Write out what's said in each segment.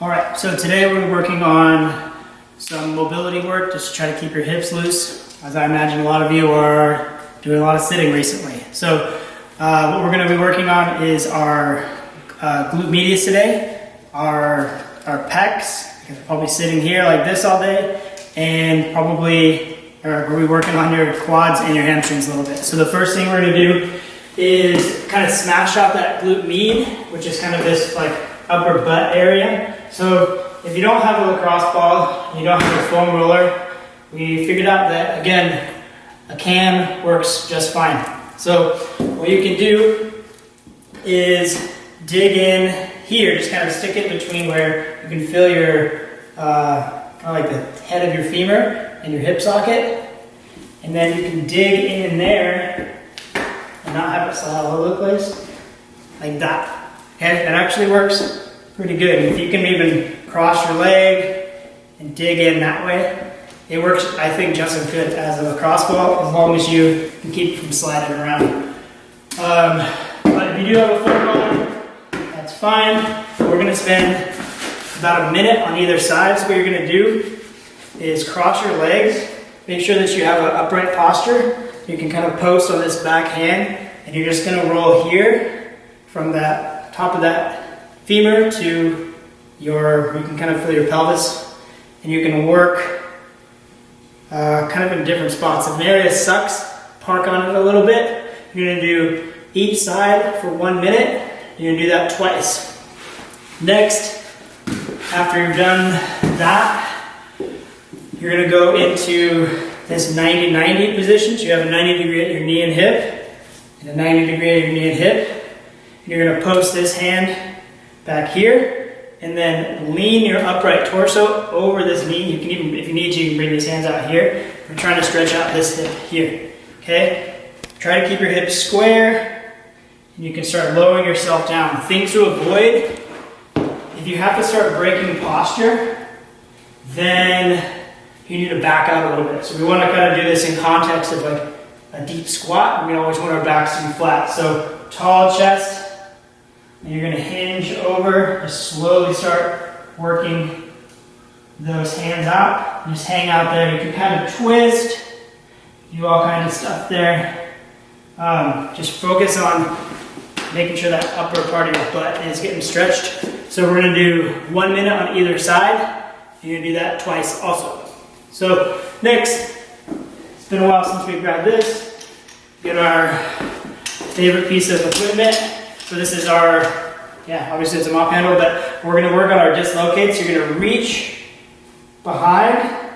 All right, so today we're working on some mobility work just to try to keep your hips loose. As I imagine a lot of you are doing a lot of sitting recently. So what we're going to be working on is our glute medius today, our pecs, because we're probably sitting here like this all day, and probably we'll be working on your quads and your hamstrings a little bit. So the first thing we're going to do is kind of smash out that glute med, which is kind of this like upper butt area. So if you don't have a lacrosse ball, you don't have a foam roller, we figured out that, again, a cam works just fine. So what you can do is dig in here, just kind of stick it between where you can feel your, kind of like the head of your femur and your hip socket. And then you can dig in there and not have it slide all over the place, like that. Okay, that actually works pretty good. If you can even cross your leg and dig in that way, it works, I think, just as good as a lacrosse ball, as long as you can keep it from sliding around. But if you do have a foam roller, that's fine. We're going to spend about a minute on either side. So what you're going to do is cross your legs. Make sure that you have an upright posture. You can kind of post on this back hand, and you're just going to roll here from that top of that femur to your, you can kind of feel your pelvis, and you can work kind of in different spots. If an area sucks, park on it a little bit. You're going to do each side for 1 minute. You're going to do that twice. Next, after you've done that, you're going to go into this 90-90 position. So you have a 90 degree at your knee and hip, and a 90 degree at your knee and hip. And you're going to post this hand back here, and then lean your upright torso over this knee. You can even, if you need to, you can bring these hands out here. We're trying to stretch out this hip here, okay? Try to keep your hips square, and you can start lowering yourself down. Things to avoid: if you have to start breaking posture, then you need to back out a little bit. So we want to kind of do this in context of like a deep squat. We always want our backs to be flat. So tall chest, and you're going to hinge over, just slowly start working those hands out. Just hang out there. You can kind of twist, do all kinds of stuff there. Just focus on making sure that upper part of your butt is getting stretched. So we're going to do 1 minute on either side. You're going to do that twice also. So next, it's been a while since we grabbed this. Get our favorite piece of equipment. So this is our, obviously it's a mop handle, but we're going to work on our dislocates. You're going to reach behind,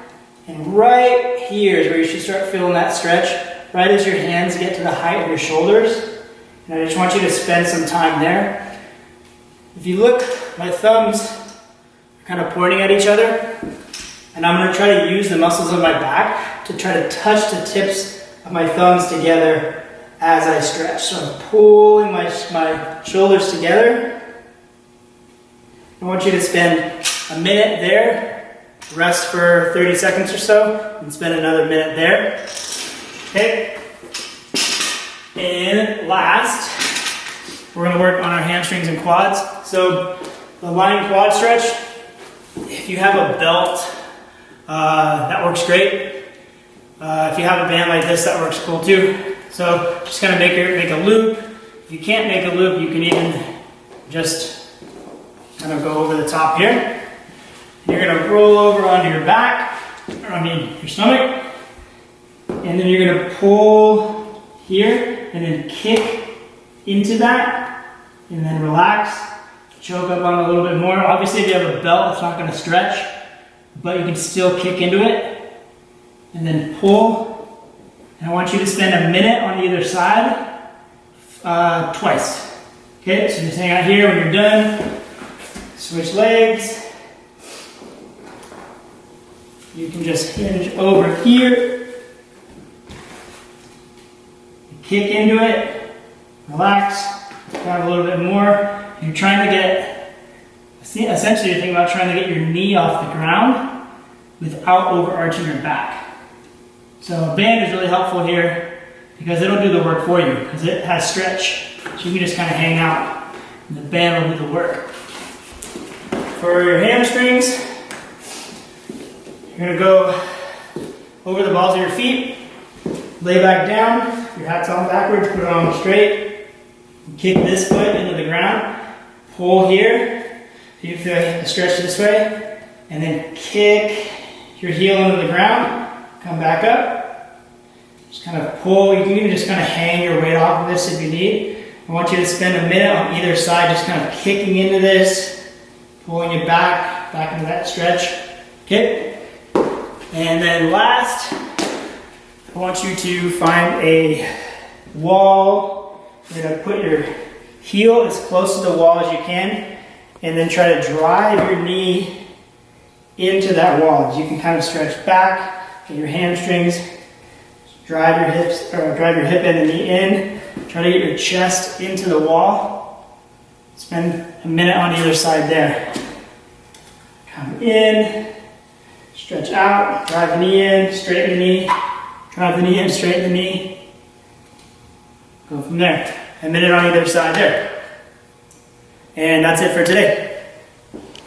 and right here is where you should start feeling that stretch, right as your hands get to the height of your shoulders. And I just want you to spend some time there. If you look, my thumbs are kind of pointing at each other, and I'm going to try to use the muscles of my back to try to touch the tips of my thumbs together as I stretch. So I'm pulling my shoulders together. I want you to spend a minute there, rest for 30 seconds or so, and spend another minute there. Okay? And last, we're going to work on our hamstrings and quads. So the lying quad stretch, if you have a belt, that works great. If you have a band like this, that works cool too. So just kind of make a loop. If you can't make a loop, you can even just kind of go over the top here. You're going to roll over onto your back, your stomach, and then you're going to pull here and then kick into that, and then relax, choke up on it a little bit more. Obviously, if you have a belt, it's not going to stretch, but you can still kick into it, and then pull. And I want you to spend a minute on either side, twice. Okay, so just hang out here. When you're done, switch legs. You can just hinge over here, kick into it, relax, grab a little bit more. You're trying to get, essentially you're thinking about trying to get your knee off the ground without overarching your back. So a band is really helpful here because it'll do the work for you because it has stretch. So you can just kind of hang out and the band will do the work. For your hamstrings, you're gonna go over the balls of your feet, lay back down, your hat's on backwards, put it on straight, kick this foot into the ground, pull here, you feel a stretch this way, and then kick your heel into the ground, come back up, just kind of pull. You can even just kind of hang your weight off of this if you need. I want you to spend a minute on either side just kind of kicking into this, pulling it back into that stretch. Okay? And then last, I want you to find a wall. You're going to put your heel as close to the wall as you can, and then try to drive your knee into that wall. As you can kind of stretch back, get your hamstrings, drive your hips, or drive your hip and the knee in. Try to get your chest into the wall. Spend a minute on either side there. Come in, stretch out, drive the knee in, straighten the knee, drive the knee in, straighten the knee. Go from there. A minute on either side there. And that's it for today.